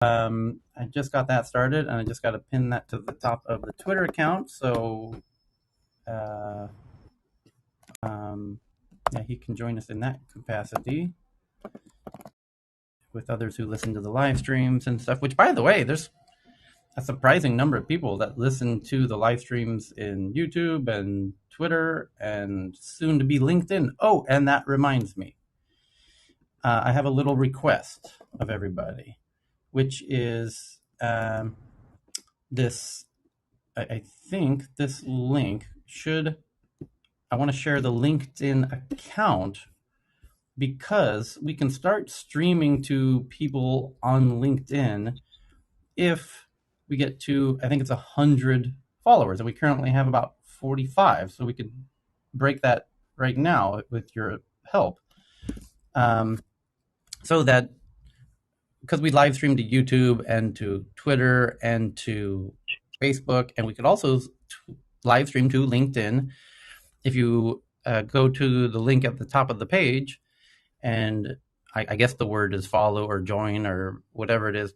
I just got that started, and I just got to pin that to the top of the Twitter account. So, uh, yeah, he can join us in that capacity with others who listen to the live streams and stuff. Which, by the way, there's a surprising number of people that listen to the live streams in YouTube and Twitter and soon to be LinkedIn. Oh, and that reminds me, I have a little request of everybody, which is this. I think this link should. I want to share the LinkedIn account because we can start streaming to people on LinkedIn if we get to, I think it's 100 followers, and we currently have about 45. So we could break that right now with your help. So that, because we live stream to YouTube and to Twitter and to Facebook, and we could also live stream to LinkedIn. If you go to the link at the top of the page, and I guess the word is follow or join or whatever it is.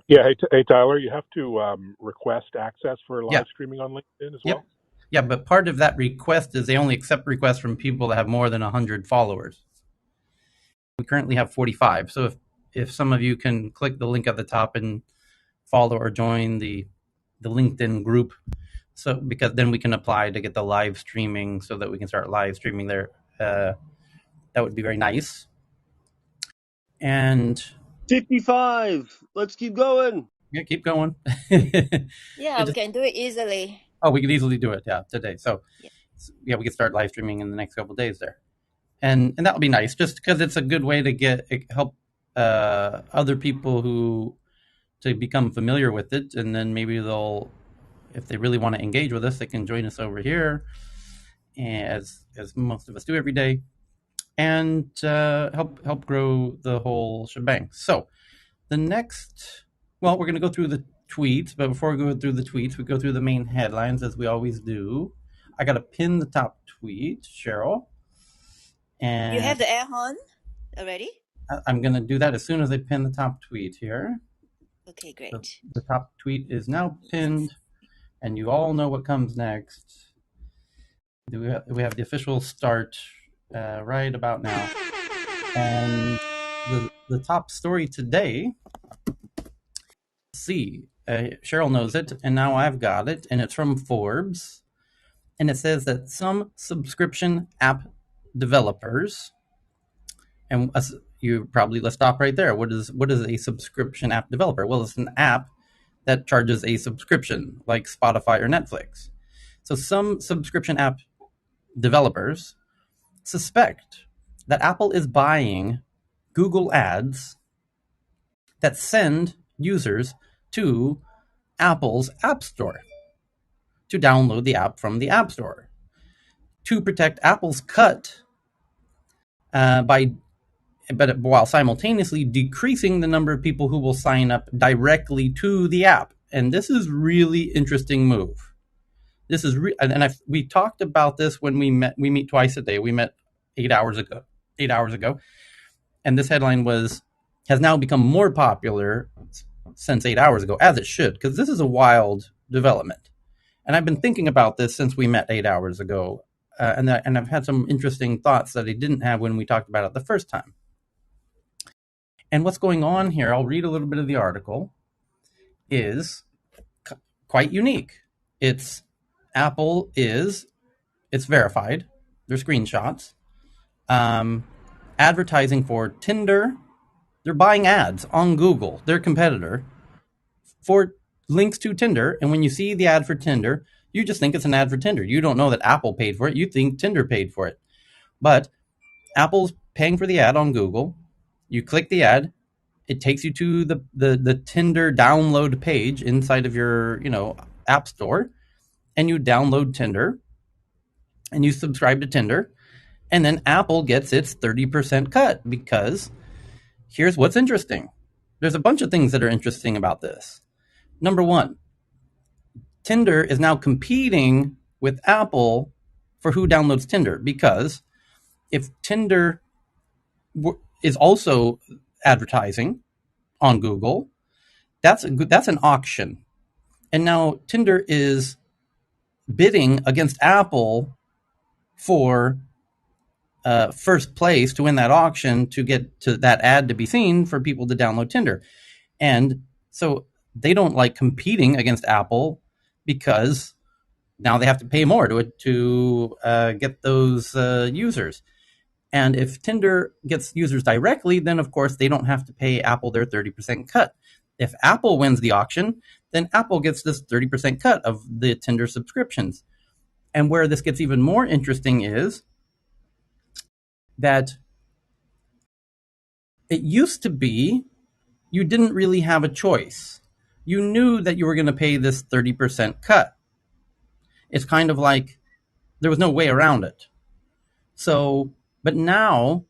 Yeah, hey Tyler, you have to request access for Yeah, live streaming on LinkedIn as yep, well. yeah. But part of that request is they only accept requests from people that have more than 100 followers. We currently have 45. So if some of you can click the link at the top and follow or join the LinkedIn group, so because then we can apply to get the live streaming so that we can start live streaming there. That would be very nice. And 55. Let's keep going. yeah, keep going. Yeah, we can do it easily. Oh, we could easily do it, yeah, today. So Yeah. we could start live streaming in the next couple of days there, and that would be nice, just because it's a good way to help other people to become familiar with it, and then maybe they'll, if they really want to engage with us, they can join us over here, as most of us do every day, and help grow the whole shebang. So the next, well, we're going to go through the tweets, but before we go through the tweets, we go through the main headlines as we always do. I got to pin the top tweet, Cheryl. And you have the air horn already? I'm going to do that as soon as I pin the top tweet here. Okay, great. So the top tweet is now pinned, and you all know what comes next. We have the official start right about now. And the top story today, see, Cheryl knows it, and now I've got it, and it's from Forbes. And it says that some subscription app developers, and you probably, let's stop right there. What is a subscription app developer? Well, it's an app that charges a subscription, like Spotify or Netflix. So some subscription app developers suspect that Apple is buying Google ads that send users to Apple's App Store to download the app from the App Store to protect Apple's cut but while simultaneously decreasing the number of people who will sign up directly to the app. And this is really interesting move. This is we talked about this when we met. We meet twice a day. We met 8 hours ago. 8 hours ago, and this headline has now become more popular since 8 hours ago, as it should, because this is a wild development. And I've been thinking about this since we met 8 hours ago, and I've had some interesting thoughts that I didn't have when we talked about it the first time. And what's going on here, I'll read a little bit of the article, is quite unique. It's verified. They're screenshots. Advertising for Tinder. They're buying ads on Google, their competitor, for links to Tinder. And when you see the ad for Tinder, you just think it's an ad for Tinder. You don't know that Apple paid for it. You think Tinder paid for it. But Apple's paying for the ad on Google. You click the ad. It takes you to the Tinder download page inside of your, app store. And you download Tinder. And you subscribe to Tinder. And then Apple gets its 30% cut, because here's what's interesting. There's a bunch of things that are interesting about this. Number one, Tinder is now competing with Apple for who downloads Tinder, because if Tinder is also advertising on Google, That's an auction. And now Tinder is bidding against Apple for first place to win that auction, to get to that ad to be seen for people to download Tinder. And so they don't like competing against Apple because now they have to pay more to get those users. And if Tinder gets users directly, then of course they don't have to pay Apple their 30% cut. If Apple wins the auction, then Apple gets this 30% cut of the Tinder subscriptions. And where this gets even more interesting is that it used to be you didn't really have a choice. You knew that you were going to pay this 30% cut. It's kind of like there was no way around it. So, but now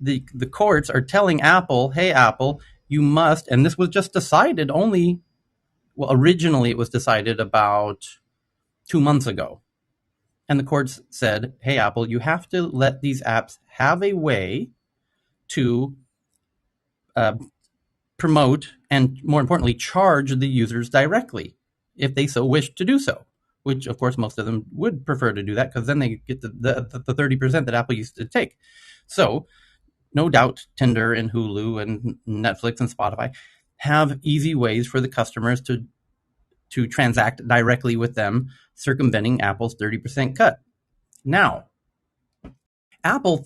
the courts are telling Apple, hey, Apple, you must, and this was just decided only, well, originally it was decided about 2 months ago. And the courts said, hey, Apple, you have to let these apps have a way to promote and, more importantly, charge the users directly if they so wish to do so, which, of course, most of them would prefer to do that because then they get the 30% that Apple used to take. So, no doubt, Tinder and Hulu and Netflix and Spotify have easy ways for the customers to transact directly with them, circumventing Apple's 30% cut. Now, Apple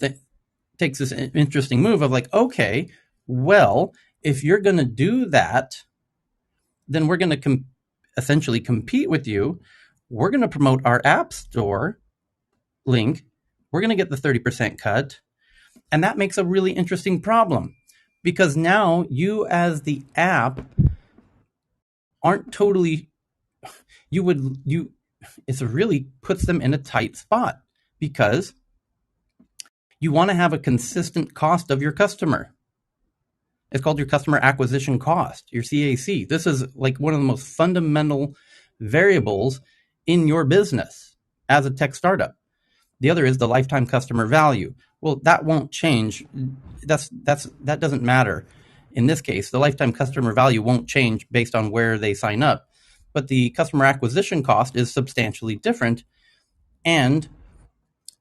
takes this interesting move of like, okay, well, if you're going to do that, then we're going to essentially compete with you. We're going to promote our App Store link. We're going to get the 30% cut. And that makes a really interesting problem because now you as the app aren't totally, it really puts them in a tight spot because you want to have a consistent cost of your customer. It's called your customer acquisition cost, your CAC. This is like one of the most fundamental variables in your business as a tech startup. The other is the lifetime customer value. Well, that won't change. That doesn't matter. In this case, the lifetime customer value won't change based on where they sign up, but the customer acquisition cost is substantially different, and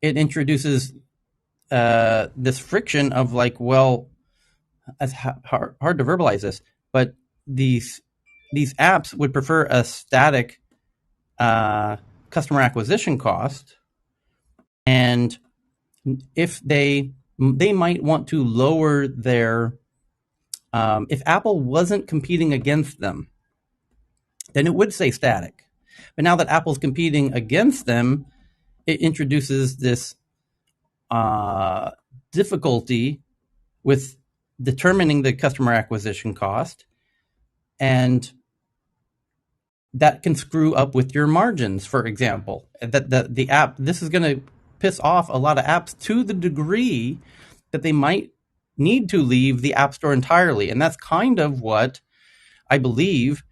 it introduces this friction of like, well, it's hard to verbalize this, but these apps would prefer a static customer acquisition cost, and if they might want to lower their if Apple wasn't competing against them, then it would say static. But now that Apple's competing against them, it introduces this difficulty with determining the customer acquisition cost, and that can screw up with your margins, for example. The app, this is going to piss off a lot of apps to the degree that they might need to leave the App Store entirely. And that's kind of what I believe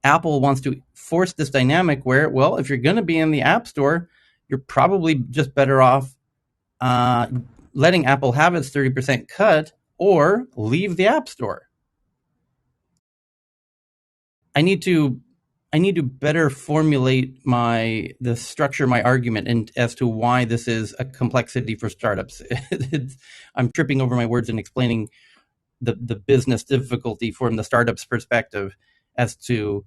Apple wants to force this dynamic where, well, if you're going to be in the App Store, you're probably just better off letting Apple have its 30% cut or leave the App Store. I need to better formulate my argument and as to why this is a complexity for startups. I'm tripping over my words and explaining the business difficulty from the startup's perspective as to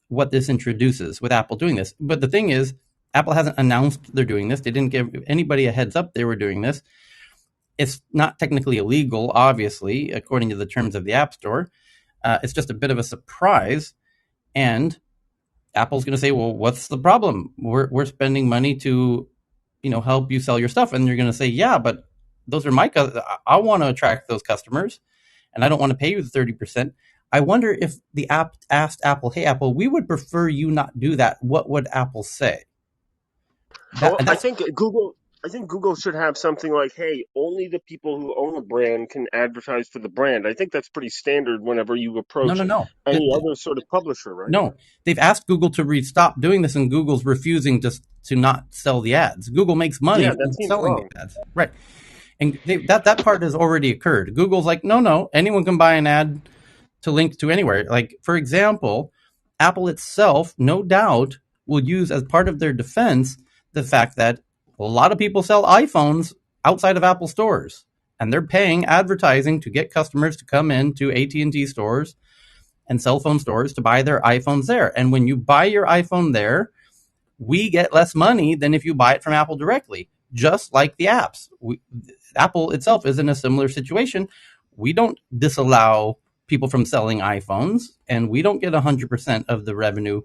what this introduces with Apple doing this. But the thing is, Apple hasn't announced they're doing this. They didn't give anybody a heads up they were doing this. It's not technically illegal, obviously, according to the terms of the App Store. It's just a bit of a surprise. And Apple's going to say, well, what's the problem? We're spending money to, help you sell your stuff. And you're going to say, yeah, but those are my customers. I want to attract those customers and I don't want to pay you the 30%. I wonder if the app asked Apple, hey, Apple, we would prefer you not do that. What would Apple say? I think Google should have something like, hey, only the people who own a brand can advertise for the brand. I think that's pretty standard whenever you approach any other sort of publisher, right? No, they've asked Google to stop doing this, and Google's refusing to not sell the ads. Google makes money from selling the ads. Right. And that part has already occurred. Google's like, no, anyone can buy an ad to link to anywhere. Like, for example, Apple itself, no doubt, will use as part of their defense the fact that a lot of people sell iPhones outside of Apple stores, and they're paying advertising to get customers to come into AT&T stores and cell phone stores to buy their iPhones there. And when you buy your iPhone there, we get less money than if you buy it from Apple directly, just like the apps. Apple itself is in a similar situation. We don't disallow people from selling iPhones, and we don't get 100% of the revenue,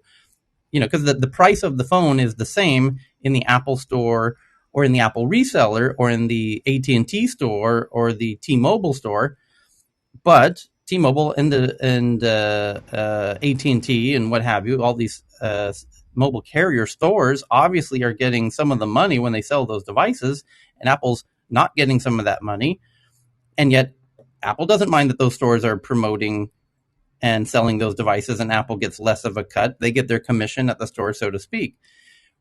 because the price of the phone is the same in the Apple store or in the Apple reseller or in the AT&T store or the T-Mobile store. But T-Mobile and AT&T and what have you, all these mobile carrier stores obviously are getting some of the money when they sell those devices, and Apple's not getting some of that money. And yet Apple doesn't mind that those stores are promoting and selling those devices, and Apple gets less of a cut. They get their commission at the store, so to speak,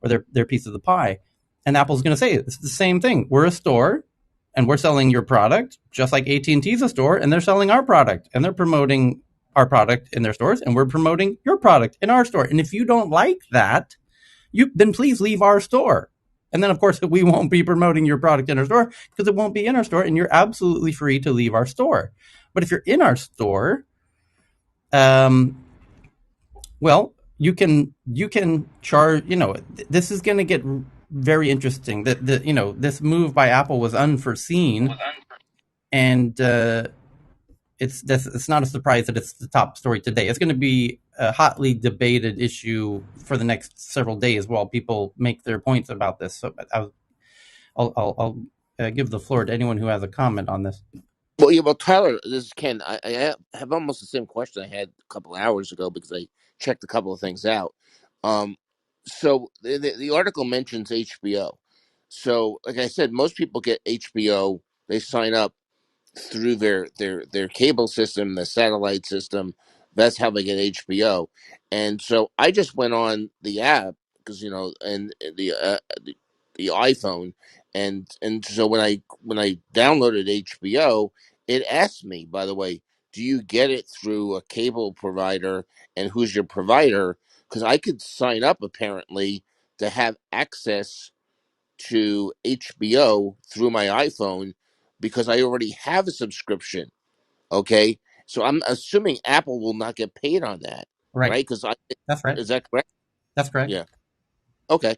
or their piece of the pie. And Apple's going to say it's the same thing. We're a store, and we're selling your product, just like AT&T's a store, and they're selling our product, and they're promoting our product in their stores, and we're promoting your product in our store. And if you don't like that, then please leave our store. And then, of course, we won't be promoting your product in our store because it won't be in our store, and you're absolutely free to leave our store. But if you're in our store, well, you can charge. This is going to get very interesting. This move by Apple was unforeseen, and it's not a surprise that it's the top story today. It's going to be a hotly debated issue for the next several days while people make their points about this. So I'll give the floor to anyone who has a comment on this. Well, Tyler, this is Ken. I have almost the same question I had a couple of hours ago because I checked a couple of things out. So the article mentions HBO. So, like I said, most people get HBO. They sign up through their cable system, the satellite system. That's how they get HBO. And so I just went on the app because and the iPhone, and so when I downloaded HBO, it asked me, by the way, do you get it through a cable provider, and who's your provider? Because I could sign up apparently to have access to HBO through my iPhone because I already have a subscription. Okay, so I'm assuming Apple will not get paid on that, right? Because that's right. Is that correct? That's correct. Yeah. Okay.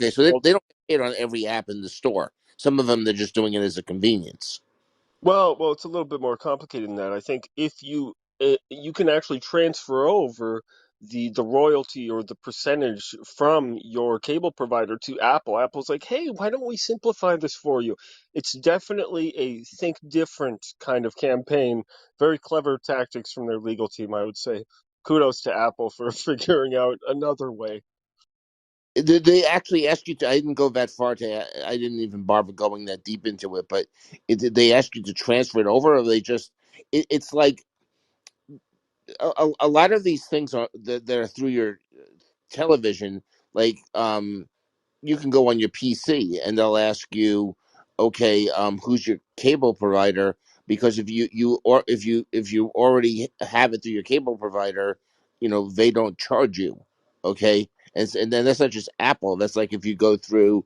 So they don't get paid on every app in the store. Some of them they're just doing it as a convenience. Well, it's a little bit more complicated than that. I think if you can actually transfer over the royalty or the percentage from your cable provider to Apple. Apple's like, hey, why don't we simplify this for you? It's definitely a think different kind of campaign. Very clever tactics from their legal team, I would say. Kudos to Apple for figuring out another way. Did they actually ask you to? I didn't go that far to. I didn't even bother going that deep into it. But did they ask you to transfer it over, or they just? It's like a lot of these things are that are through your television. Like you can go on your PC and they'll ask you, okay, who's your cable provider? Because if you already have it through your cable provider, they don't charge you. Okay, and then that's not just Apple. That's like if you go through,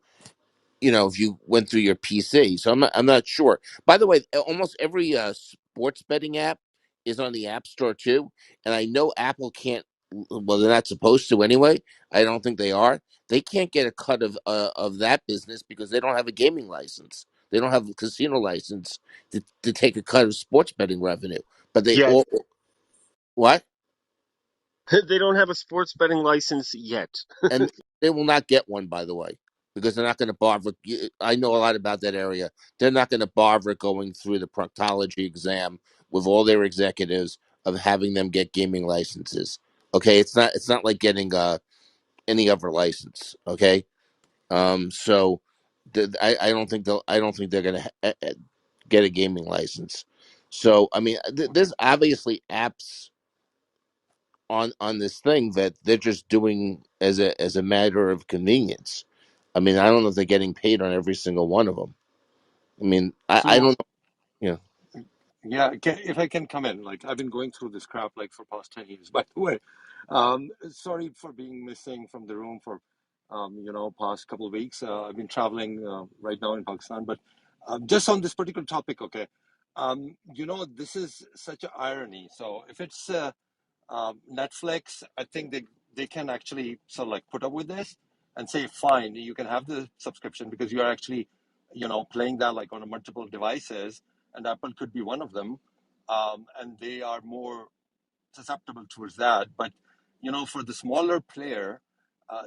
if you went through your PC. So I'm not sure. By the way, almost every sports betting app is on the App Store too, and I know Apple can't. Well, they're not supposed to anyway. I don't think they are. They can't get a cut of that business because they don't have a gaming license. They don't have a casino license to take a cut of sports betting revenue. But they Yeah, all what? they don't have a sports betting license yet. And they will not get one, by the way, because they're not going to bother. I know a lot about that area. They're not going to bother going through the proctology exam with all their executives of having them get gaming licenses. Okay, it's not. It's not like getting any other license. Okay, so I don't think they'll. I don't think they're going to get a gaming license. So I mean, there's obviously apps on this thing that they're just doing as a matter of convenience. I mean, I don't know if they're getting paid on every single one of them. I mean, I don't know. Yeah, if I can come in, like I've been going through this crap like for past 10 years. By the way, sorry for being missing from the room for past couple of weeks. I've been traveling right now in Pakistan, but just on this particular topic, okay. This is such an irony. So if it's Netflix, I think they can actually sort of like put up with this and say, fine, you can have the subscription because you are actually, playing that like on a multiple devices, and Apple could be one of them, and they are more susceptible towards that. But for the smaller player,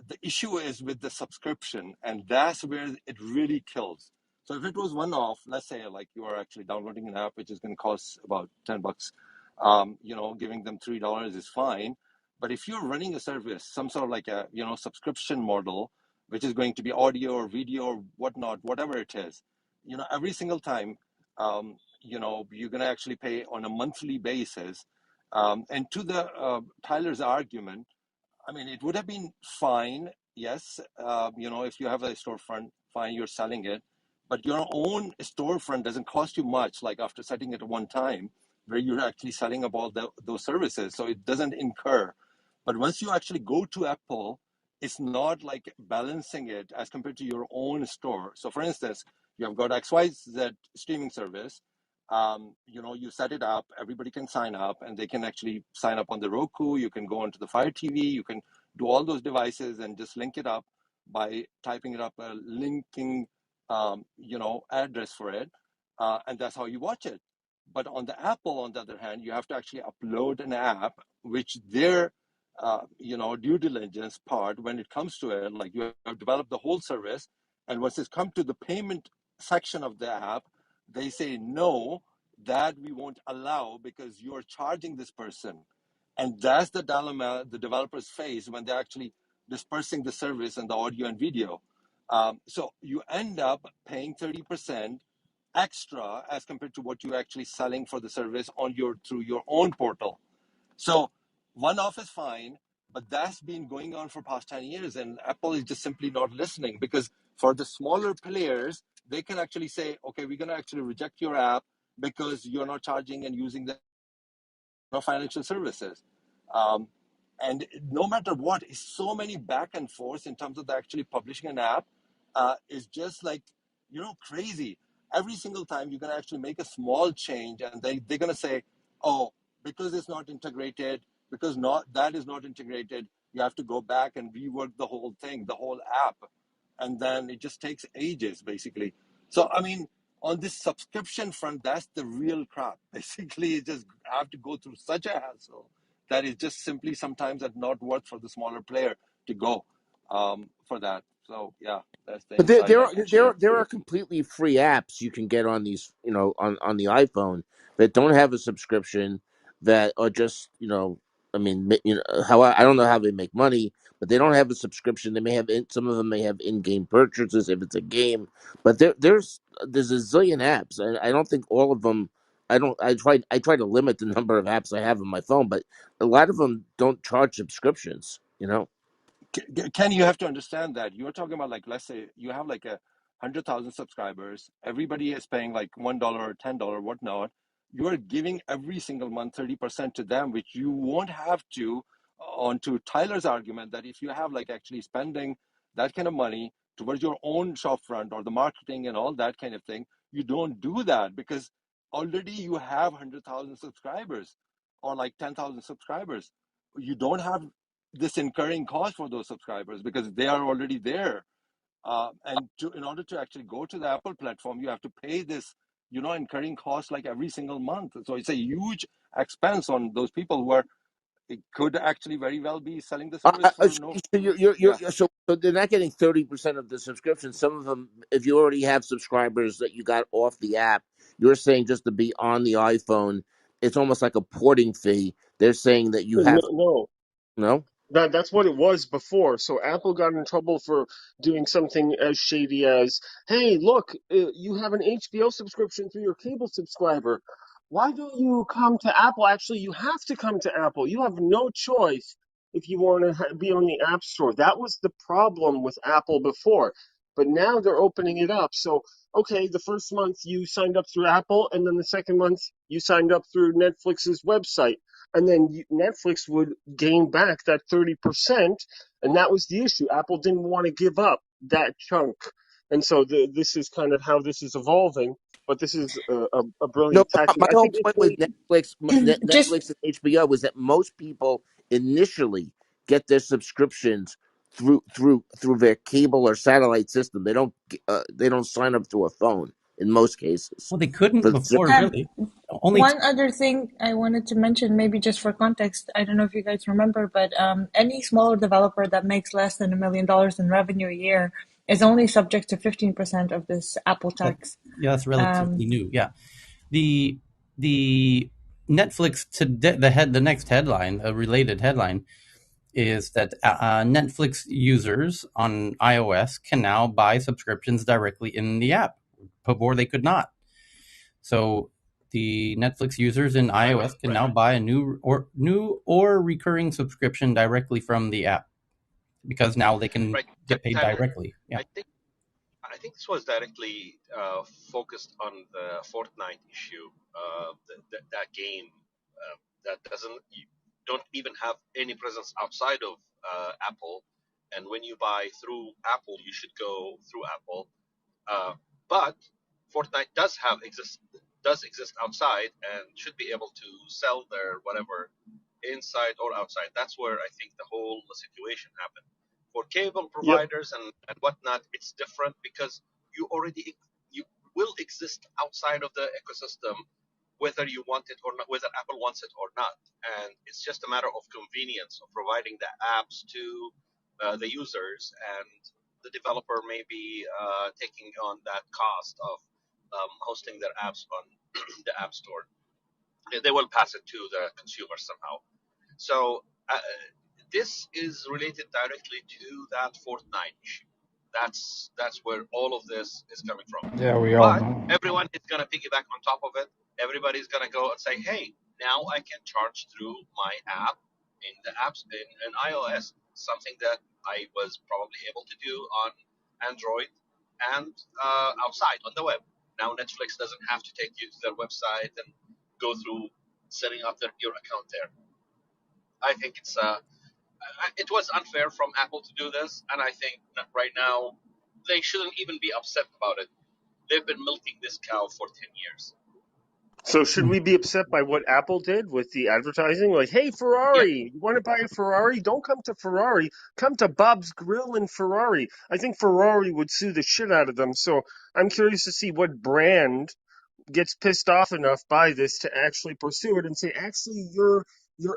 the issue is with the subscription, and that's where it really kills. So if it was one off, let's say like you are actually downloading an app which is going to cost about $10, giving them $3 is fine. But if you're running a service, some sort of like a subscription model, which is going to be audio or video or whatnot, whatever it is, every single time, you're going to actually pay on a monthly basis, and to the Tyler's argument, I mean, it would have been fine, yes, if you have a storefront, fine, you're selling it, but your own storefront doesn't cost you much, like after setting it at one time, where you're actually selling about those services, so it doesn't incur. But once you actually go to Apple, it's not like balancing it as compared to your own store. So, for instance, you have got XYZ streaming service. You set it up, everybody can sign up, and they can actually sign up on the Roku. You can go onto the Fire TV, you can do all those devices and just link it up by typing it up a linking address for it, and that's how you watch it. But on the Apple, on the other hand, you have to actually upload an app, which their due diligence part, when it comes to it, like you have developed the whole service, and once it's come to the payment section of the app, they say no, that we won't allow because you're charging this person. And that's the dilemma the developers face when they're actually dispersing the service and the audio and video. So you end up paying 30% extra as compared to what you're actually selling for the service through your own portal. So one off is fine, but that's been going on for past 10 years, and Apple is just simply not listening, because for the smaller players, they can actually say, okay, we're going to actually reject your app because you're not charging and using the financial services. Um, and no matter what, it's so many back and forth in terms of the actually publishing an app, is just like, crazy. Every single time you're going to actually make a small change, and they're going to say, oh, because it's not integrated, because that is not integrated, you have to go back and rework the whole thing, the whole app. And then it just takes ages, basically. So, I mean, on this subscription front, that's the real crap. Basically, you just have to go through such a hassle that is just simply sometimes not worth for the smaller player to go for that. So yeah, that's the But there, insight there I are can there share. are, there are completely free apps you can get on these, on the iPhone that don't have a subscription, that are just, I mean, how I don't know how they make money, but they don't have a subscription. They may have some of them may have in-game purchases if it's a game, but there's a zillion apps, and I don't think all of them. I try to limit the number of apps I have on my phone, but a lot of them don't charge subscriptions. Ken, you have to understand that you're talking about, like, let's say you have like 100,000 subscribers. Everybody is paying like $1 or $10, whatnot. You are giving every single month 30% to them, which you won't have to. On to Tyler's argument that if you have like actually spending that kind of money towards your own shop front or the marketing and all that kind of thing, you don't do that because already you have 100,000 subscribers or like 10,000 subscribers. You don't have this incurring cost for those subscribers because they are already there. In order to actually go to the Apple platform, you have to pay this, incurring cost like every single month. So it's a huge expense on those people who it could actually very well be selling the service for no. So Yeah. so they're not getting 30% of the subscription. Some of them, if you already have subscribers that you got off the app, you're saying just to be on the iPhone, it's almost like a porting fee. They're saying that you No, have no. no. That's what it was before. So Apple got in trouble for doing something as shady as, "Hey, look, you have an HBO subscription through your cable subscriber. Why don't you come to Apple? Actually, you have to come to Apple. You have no choice if you want to be on the App Store." That was the problem with Apple before. But now they're opening it up. So, okay, the first month you signed up through Apple, and then the second month you signed up through Netflix's website. And then Netflix would gain back that 30%. And that was the issue. Apple didn't want to give up that chunk. And so this is kind of how this is evolving. But this is a No, brilliant but tactic. my I whole think if point with they, Netflix, Just Netflix and HBO was that most people initially get their subscriptions through their cable or satellite system. They don't sign up through a phone in most cases. Well, they couldn't For the before, um, really. Only one other thing I wanted to mention, maybe just for context, I don't know if you guys remember, but any smaller developer that makes less than $1 million in revenue a year is only subject to 15% of this Apple tax. that's relatively new. Yeah, the Netflix the next headline, a related headline, is that Netflix users on iOS can now buy subscriptions directly in the app. Before they could not. So the Netflix users in iOS can now buy a new or recurring subscription directly from the app, because now they can get paid directly. Yeah. I think this was directly focused on the Fortnite issue. That game that don't even have any presence outside of Apple, and when you buy through Apple, you should go through Apple. But Fortnite does exist outside and should be able to sell their whatever inside or outside. That's where I think the whole situation happened. For cable yep, providers and whatnot, it's different because you will exist outside of the ecosystem, whether you want it or not, whether Apple wants it or not. And it's just a matter of convenience of providing the apps to the users, and the developer may be taking on that cost of hosting their apps on the App Store. They will pass it to the consumer somehow. So this is related directly to that Fortnite issue. That's where all of this is coming from. Yeah, we all But know. everyone is going to piggyback on top of it. Everybody's going to go and say, hey, now I can charge through my app in the apps in iOS, something that I was probably able to do on Android and outside on the web. Now Netflix doesn't have to take you to their website and go through setting up your account there. I think it was unfair from Apple to do this, and I think that right now they shouldn't even be upset about it. They've been milking this cow for 10 years. So should we be upset by what Apple did with the advertising? Like, hey, Yeah, Ferrari, you want to buy a Ferrari? Don't come to Ferrari. Come to Bob's Grill in Ferrari. I think Ferrari would sue the shit out of them. So I'm curious to see what brand gets pissed off enough by this to actually pursue it and say, actually, you're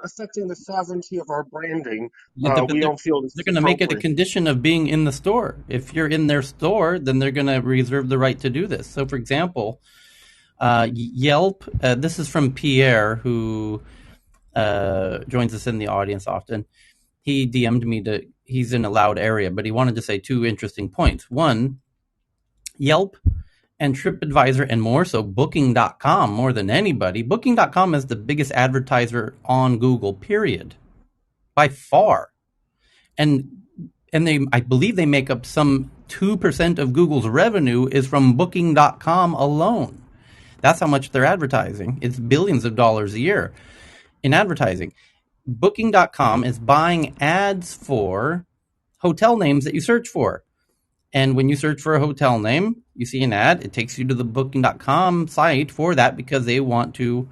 affecting the sovereignty of our branding. We don't feel this They're is going to make it a appropriate. condition of being in the store. If you're in their store, then they're going to reserve the right to do this. So, for example, Yelp, this is from Pierre, who joins us in the audience often. He DM'd me he's in a loud area, but he wanted to say two interesting points. One, Yelp and TripAdvisor and more so Booking.com more than anybody. Booking.com is the biggest advertiser on Google, period, by far. And I believe they make up some 2% of Google's revenue is from Booking.com alone. That's how much they're advertising. It's billions of dollars a year in advertising. Booking.com is buying ads for hotel names that you search for. And when you search for a hotel name, you see an ad, it takes you to the Booking.com site for that, because they want to,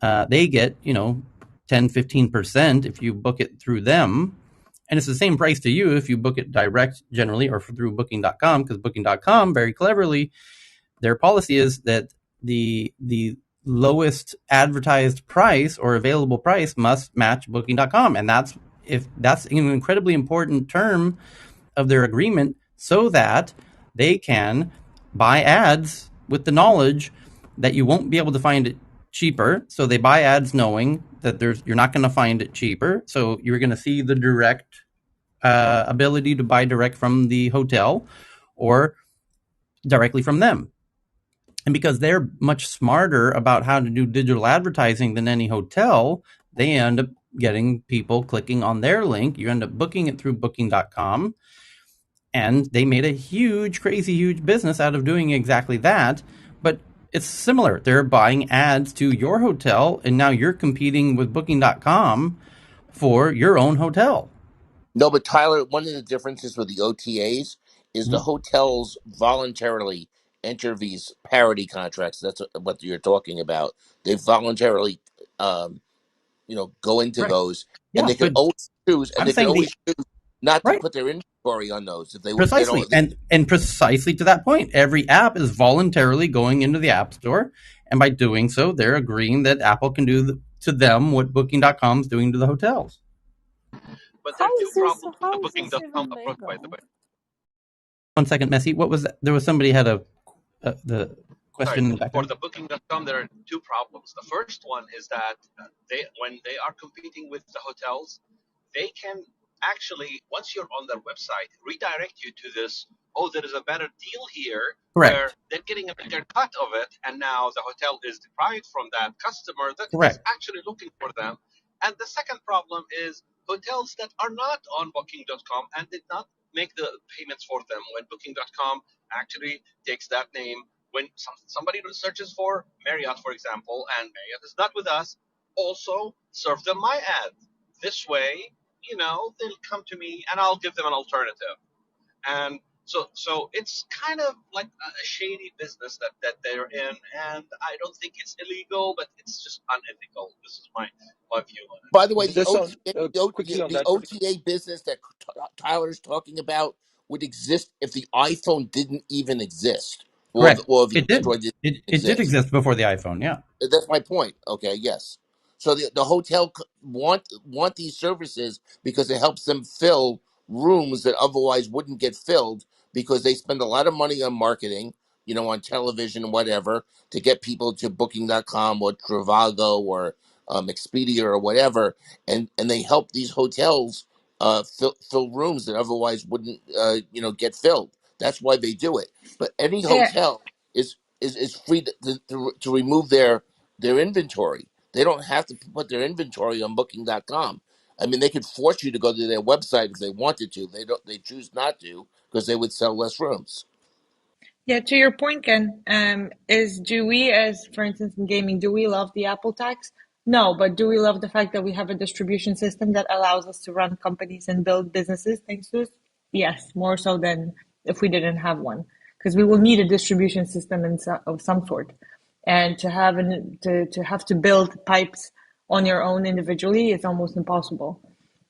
they get, 10, 15% if you book it through them. And it's the same price to you if you book it direct generally or through Booking.com, because Booking.com, very cleverly, their policy is that the lowest advertised price or available price must match Booking.com. And that's an incredibly important term of their agreement, so that they can buy ads with the knowledge that you won't be able to find it cheaper. So they buy ads knowing that you're not going to find it cheaper. So you're going to see the direct ability to buy direct from the hotel or directly from them. And because they're much smarter about how to do digital advertising than any hotel, they end up getting people clicking on their link. You end up booking it through Booking.com. And they made a huge, crazy, huge business out of doing exactly that. But it's similar. They're buying ads to your hotel, and now you're competing with Booking.com for your own hotel. No, but Tyler, one of the differences with the OTAs is the hotels voluntarily enter these parity contracts. That's what you're talking about. They voluntarily, go into those, and Yeah, they can but always choose, and I'm they can saying always choose not to right. put their inventory on those if they Precisely. don't. And precisely to that point, every app is voluntarily going into the App Store. And by doing so, they're agreeing that Apple can do to them what Booking.com is doing to the hotels. But there are two problems with the How is this Booking.com even approach, by the legal? way. 1 second, Messi. What was that? There was somebody had the question Sorry, in the for background. the Booking.com, there are two problems. The first one is that when they are competing with the hotels, they can actually, once you're on their website, redirect you to this, oh, there is a better deal here, where Correct. they're getting a bigger cut of it, and now the hotel is deprived from that customer that is Correct. actually looking for them. And the second problem is hotels that are not on Booking.com and did not make the payments for them when Booking.com actually takes that name. When somebody searches for Marriott, for example, and Marriott is not with us, also serve them my ad. This way, they'll come to me and I'll give them an alternative. And so it's kind of like a shady business that they're in, and I don't think it's illegal, but it's just unethical. This is my view on it. By the way, Does the that sound OTA, quickly on the that OTA business that Tyler's talking about would exist if the iPhone didn't even exist, or Correct. the It did. Android didn't It did exist. exist before the iPhone. Yeah. That's my point. Okay, yes. So the hotel want these services because it helps them fill rooms that otherwise wouldn't get filled because they spend a lot of money on marketing, on television and whatever, to get people to Booking.com or Trivago or Expedia or whatever, and they help these hotels fill rooms that otherwise wouldn't get filled. That's why they do it. But any Yeah. hotel is free to remove their inventory. They don't have to put their inventory on Booking.com. I mean, they could force you to go to their website if they wanted to. They don't. They choose not to because they would sell less rooms. Yeah, to your point, Ken, do we, as for instance in gaming, do we love the Apple tax? No, but do we love the fact that we have a distribution system that allows us to run companies and build businesses thanks to it? Yes, more so than if we didn't have one, because we will need a distribution system of some sort, and to have to build pipes on your own individually is almost impossible.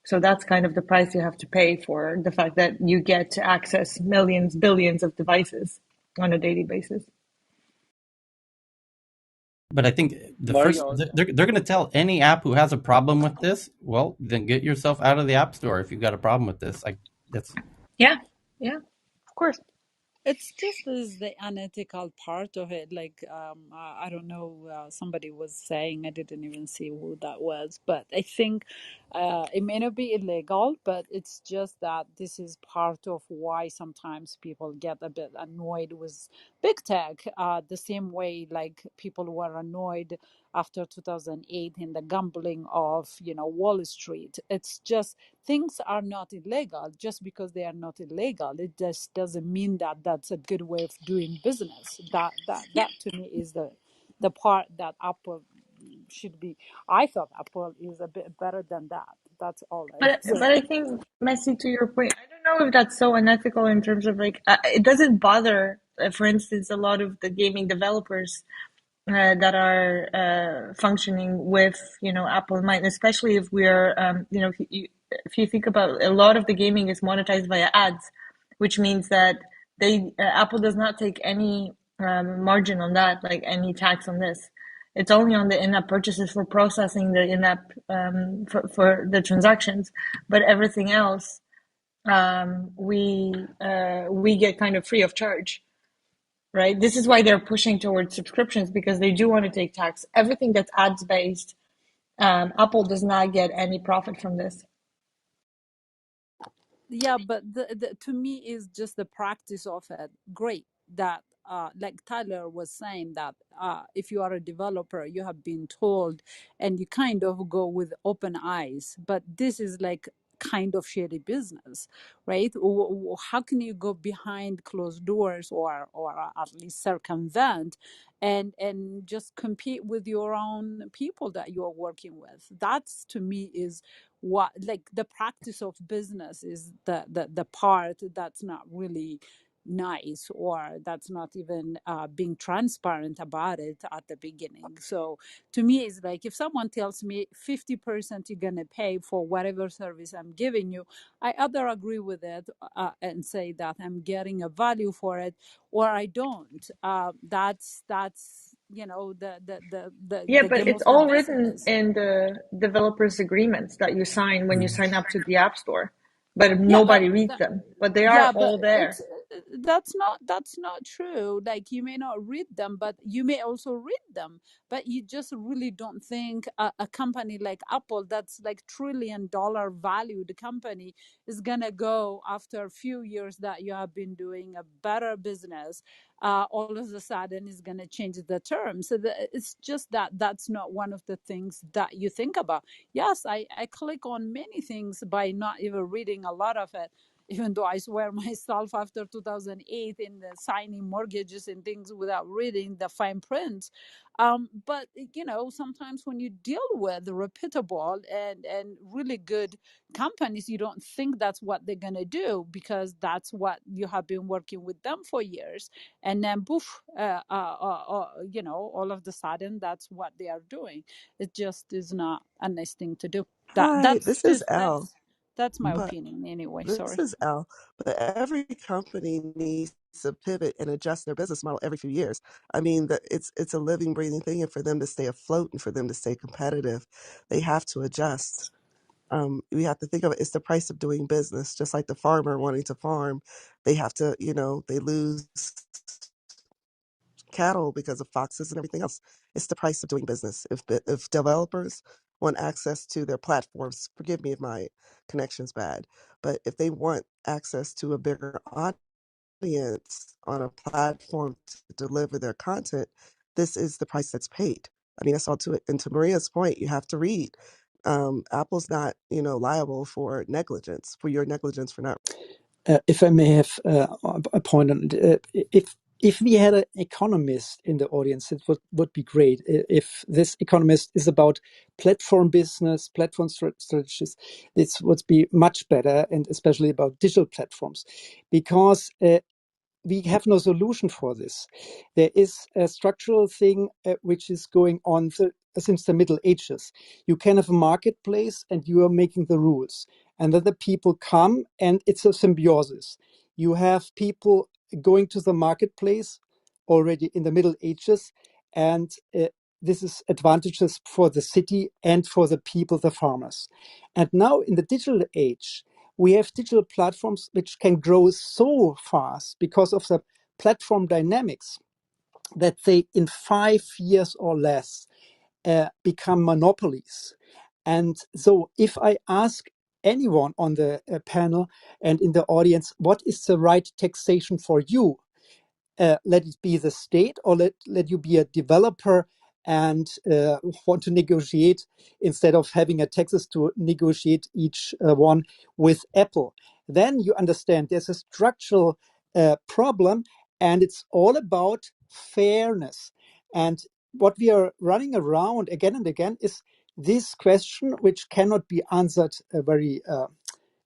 So that's kind of the price you have to pay for the fact that you get to access millions, billions of devices on a daily basis. But I think Marion? they're going to tell any app who has a problem with this, well, then get yourself out of the App Store if you've got a problem with this. Yeah, of course. It's just the unethical part of it. Like, I don't know, somebody was saying, I didn't even see who that was, but I think it may not be illegal, but it's just that this is part of why sometimes people get a bit annoyed with big tech, the same way like people were annoyed after 2008 in the gambling of, Wall Street. It's just things are not illegal. Just because they are not illegal, it just doesn't mean that that's a good way of doing business. That to me is the part that Apple should be. I thought Apple is a bit better than that. That's all I But say. I think, Messi, to your point, I don't know if that's so unethical in terms of like it doesn't bother, for instance, a lot of the gaming developers that are functioning with Apple in mind, especially if we're if you think about, a lot of the gaming is monetized via ads, which means that Apple does not take any margin on that, like any tax on this. It's only on the in-app purchases for processing the in-app for the transactions, but everything else we get kind of free of charge. Right. This is why they're pushing towards subscriptions, because they do want to take tax. Everything that's ads based, Apple does not get any profit from this. Yeah, but to me is just the practice of it. Great that like Tyler was saying that if you are a developer, you have been told, and you kind of go with open eyes. But this is like kind of shady business, right? How can you go behind closed doors or at least circumvent and just compete with your own people that you're working with? That's, to me, is what, like, the practice of business is the part that's not really nice, or that's not even being transparent about it at the beginning. So to me, it's like, if someone tells me 50% you're going to pay for whatever service I'm giving you, I either agree with it and say that I'm getting a value for it, or I don't. That's Yeah, the but game it's of the all written business. in the developers agreements that you sign when you sign up to the App Store, but Yeah, but nobody reads them, but they are yeah, but all there. it's that's not true. Like, you may not read them, but you may also read them, but you just really don't think a company like Apple, that's like $1 trillion valued company, is gonna go, after a few years that you have been doing a better business, all of a sudden is gonna change the terms. So it's just that's not one of the things that you think about. Yes, I click on many things by not even reading a lot of it, even though I swear myself after 2008 in the signing mortgages and things without reading the fine print. But sometimes when you deal with reputable and really good companies, you don't think that's what they're going to do, because that's what you have been working with them for years. And then poof, all of the sudden, that's what they are doing. It just is not a nice thing to do. Hi, this is Al. That's my But opinion anyway. this Sorry. is Al. But every company needs to pivot and adjust their business model every few years. I mean, it's a living, breathing thing, and for them to stay afloat and for them to stay competitive, they have to adjust. We have to think of it. It's the price of doing business. Just like the farmer wanting to farm, they have to, they lose cattle because of foxes and everything else. It's the price of doing business. If developers want access to their platforms, forgive me if my connection's bad, but if they want access to a bigger audience on a platform to deliver their content, this is the price that's paid. I mean, that's all to it. And to Maria's point, you have to read. Apple's not, liable for negligence, for your negligence for not. If I may have a point on it, if we had an economist in the audience, it would be great. If this economist is about platform business, platform strategies, this would be much better, and especially about digital platforms, because we have no solution for this. There is a structural thing which is going on since the Middle Ages. You can have a marketplace and you are making the rules. And then the people come and it's a symbiosis. You have people going to the marketplace already in the Middle Ages, and this is advantages for the city and for the people, the farmers. And now in the digital age, we have digital platforms which can grow so fast because of the platform dynamics that they, in 5 years or less, become monopolies. And so if I ask anyone on the panel and in the audience, what is the right taxation for you? Let it be the state, or let you be a developer and want to negotiate instead of having a taxes to negotiate each one with Apple. Then you understand there's a structural problem, and it's all about fairness. And what we are running around again and again is this question, which cannot be answered very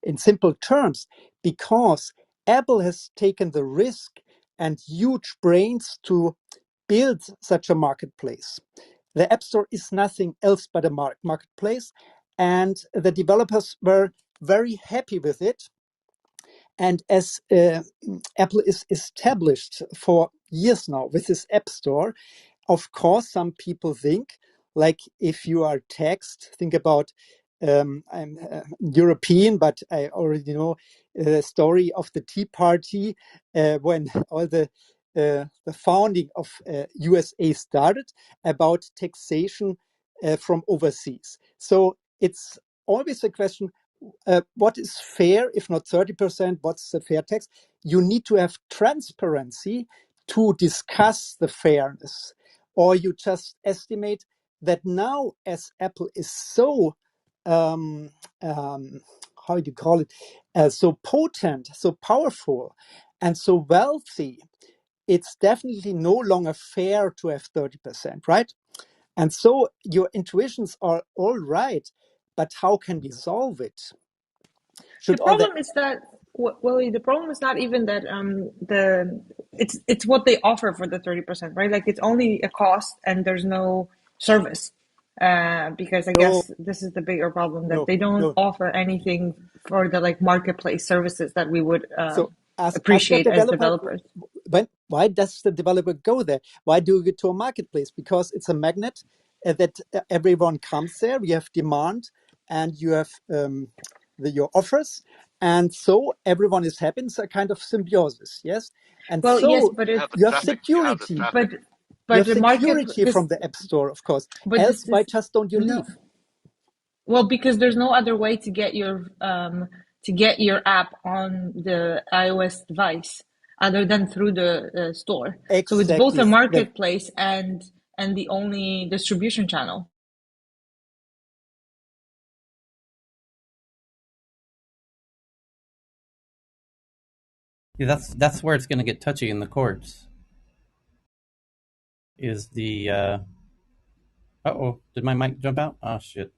in simple terms, because Apple has taken the risk and huge brains to build such a marketplace. The App Store is nothing else but a marketplace, and the developers were very happy with it. And as Apple is established for years now with this App Store, of course, some people think, like, if you are taxed, think about, I'm European, but I already know the story of the Tea Party when all the founding of USA started about taxation from overseas. So it's always a question, what is fair, if not 30%, what's the fair tax? You need to have transparency to discuss the fairness, or you just estimate that now, as Apple is so, how how do you call it, so potent, so powerful, and so wealthy, it's definitely no longer fair to have 30%, right? And so your intuitions are all right, but how can we solve it? The problem is that, Willie, the problem is not even that it's what they offer for the 30%, right? Like it's only a cost and there's no service. Because I guess this is the bigger problem, that they don't offer anything for the like marketplace services that we would appreciate as developers. Why does the developer go there? Why do you go to a marketplace? Because it's a magnet that everyone comes there. We have demand and you have your offers, and so everyone is happy. It's a kind of symbiosis, yes. And well, so yes, but you have security. But you have the security from the App Store, of course. But else, why just don't you leave? Well, because there's no other way to get your app on the iOS device other than through the store. Exactly. So it's both a marketplace and the only distribution channel. Yeah, that's where it's going to get touchy in the courts. Is the uh-oh, did my mic jump out? Oh shit.